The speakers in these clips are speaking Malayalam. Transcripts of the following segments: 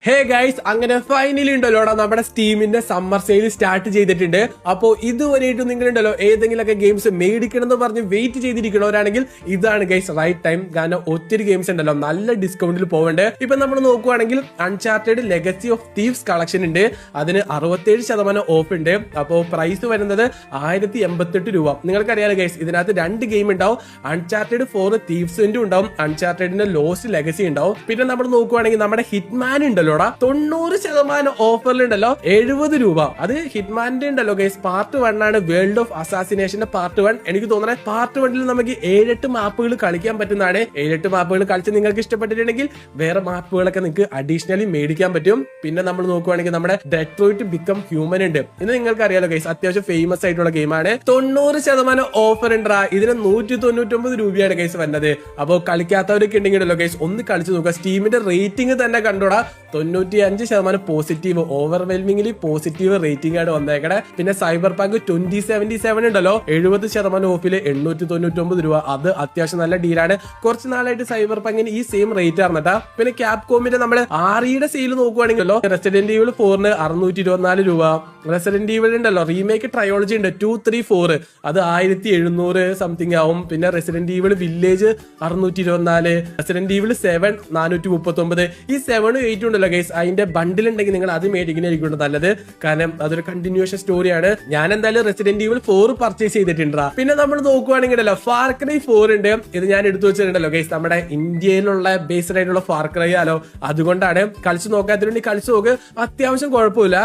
ഹേ ഗൈസ്, അങ്ങനെ ഫൈനലി ഉണ്ടല്ലോടാ നമ്മുടെ സ്റ്റീമിന്റെ സമ്മർ സെയിൽ സ്റ്റാർട്ട് ചെയ്തിട്ടുണ്ട്. അപ്പോൾ ഇതുവരെയായിട്ടും നിങ്ങളുണ്ടല്ലോ ഏതെങ്കിലുമൊക്കെ ഗെയിംസ് മേടിക്കണം എന്ന് പറഞ്ഞ് വെയിറ്റ് ചെയ്തിരിക്കണവരാണെങ്കിൽ ഇതാണ് ഗൈസ് റൈറ്റ് ടൈം. കാരണം ഒത്തിരി ഗെയിംസ് ഉണ്ടല്ലോ നല്ല ഡിസ്കൗണ്ടിൽ പോകണ്ടേ. ഇപ്പൊ നമ്മൾ നോക്കുവാണെങ്കിൽ Uncharted legacy of thieves collection ഉണ്ട്, അതിന് 67% ഓഫ് ഉണ്ട്. അപ്പോൾ പ്രൈസ് വരുന്നത് 1088 രൂപ. നിങ്ങൾക്കറിയാലോ ഗൈസ്, ഇതിനകത്ത് 2 ഗെയിം ഉണ്ടാവും. അൺചാർട്ടഡ് ഫോർ തീവ്സിന്റെ ഉണ്ടാവും, അൺചാർട്ടഡിന്റെ ലോസ്റ്റ് ലെഗസി ഉണ്ടാവും. പിന്നെ നമ്മൾ നോക്കുവാണെങ്കിൽ നമ്മുടെ ഹിറ്റ്മാൻ ഉണ്ടല്ലോ 90% ഓഫറിലുണ്ടല്ലോ 70 രൂപ. അത് ഹിറ്റ്മാന്റെ ഉണ്ടല്ലോ ഗൈസ് പാർട്ട് 1 ആണ്. വേൾഡ് ഓഫ് അസാസിനേഷന്റെ പാർട്ട് 1. എനിക്ക് തോന്നുന്നത് പാർട്ട് 1 നമുക്ക് 7-8 മാപ്പുകൾ കളിക്കാൻ പറ്റുന്നതാണ്. 7-8 മാപ്പുകൾ കളിച്ച് നിങ്ങൾക്ക് ഇഷ്ടപ്പെട്ടിട്ടുണ്ടെങ്കിൽ വേറെ മാപ്പുകളൊക്കെ നിങ്ങൾക്ക് അഡീഷണലി മേടിക്കാൻ പറ്റും. പിന്നെ നമ്മൾ നോക്കുവാണെങ്കിൽ നമ്മുടെ ഡെട്രോയിറ്റ് ബിക്കം ഹ്യൂമൻ ഉണ്ട്. ഇത് നിങ്ങൾക്ക് അറിയാലോ ഗൈസ്, അത്യാവശ്യം ഫേമസ് ആയിട്ടുള്ള ഗെയിമാണ്. 90% ഓഫർ ഉണ്ടാ. ഇതിന് 199 രൂപയാണ് ഗൈസ് വരുന്നത്. അപ്പോൾ കളിക്കാത്തവരൊക്കെ ഉണ്ടെങ്കിലല്ലോ ഗൈസ് ഒന്ന് കളിച്ചു നോക്കുക. സ്റ്റീമിന്റെ റേറ്റിംഗ് തന്നെ കണ്ടോടാ, 95% പോസിറ്റീവ്, ഓവർവെൽമിംഗ്ലി പോസിറ്റീവ് റേറ്റിംഗ് ആണ് വന്നേക്കണേ. പിന്നെ സൈബർ പാങ്ക് 2077 ഉണ്ടല്ലോ 70% ഓഫില് 899 രൂപ. അത് അത്യാവശ്യം നല്ല ഡീലാണ്. കുറച്ച് നാളായിട്ട് സൈബർ പാങ്കിന് ഈ സെയിം റേറ്റ് ആർന്നട്ടാ. പിന്നെ ക്യാപ്കോമിന്റെ നമ്മുടെ ആറിയുടെ സെയിൽ നോക്കുവാണെങ്കിലോ റെസിഡന്റ് ഈവിൾ 4 624 രൂപ. റെസിഡന്റ് ഈവിൾ ഉണ്ടല്ലോ റീമേക്ക് ട്രയോളജി ഉണ്ട് 2, 3, 4, അത് 1700 സംതിങ് ആവും. പിന്നെ resident evil village 624, resident evil 7 439. ഈ 7, 8 ഉണ്ടല്ലോ ഗൈസ്, അതിന്റെ ബണ്ടിൽ ഉണ്ടെങ്കിൽ നിങ്ങൾ അത് മേടിക്കുന്നതായിരിക്കും നല്ലത്. കാരണം അതൊരു കണ്ടിന്യൂഷൻ സ്റ്റോറിയാണ്. ഞാൻ എന്തായാലും റെസിഡന്റ് ഈവിൾ 4 പർച്ചേസ് ചെയ്തിട്ടുണ്ടാ. പിന്നെ നമ്മൾ നോക്കുവാണെങ്കിലല്ലോ ഫാർ ക്രൈ 4 ഉണ്ട്. ഇത് ഞാൻ എടുത്തു വെച്ചിട്ടുണ്ടല്ലോ ഗൈസ്, നമ്മുടെ ഇന്ത്യയിലുള്ള ബേസ്ഡ് ആയിട്ടുള്ള ഫാർ ക്രൈ ആലോ, അതുകൊണ്ടാണ്. കളിച്ചു നോക്കാത്തതുകൊണ്ട് കളിച്ചു നോക്ക്, അത്യാവശ്യം കുഴപ്പമില്ല.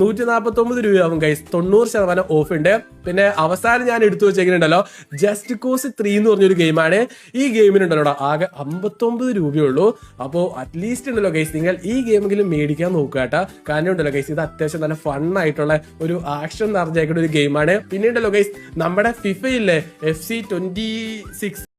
149 രൂപയാവും ഗൈസ്, 90% ഓഫ് ഉണ്ട്. പിന്നെ അവസാനം ഞാൻ എടുത്തു വെച്ചേക്കുന്നുണ്ടല്ലോ ജസ്റ്റ് കോസ് 3 എന്ന് പറഞ്ഞൊരു ഗെയിമാണ്. ഈ ഗെയിമിനുണ്ടല്ലോ ആകെ 59 രൂപയുള്ളൂ. അപ്പോൾ അറ്റ്ലീസ്റ്റ് ഉണ്ടല്ലോ ഗൈസ് നിങ്ങൾ ഈ ഗെയിമെങ്കിലും മേടിക്കാൻ നോക്കുക കേട്ടോ. കാരണം ഉണ്ടല്ലോ ഗൈസ് ഇത് അത്യാവശ്യം നല്ല ഫൺ ആയിട്ടുള്ള ഒരു ആക്ഷൻ നിറഞ്ഞേക്കുന്ന ഒരു ഗെയിമാണ്. പിന്നെ ഉണ്ടല്ലോ ഗൈസ് നമ്മുടെ ഫിഫ ഇല്ലേ FC 26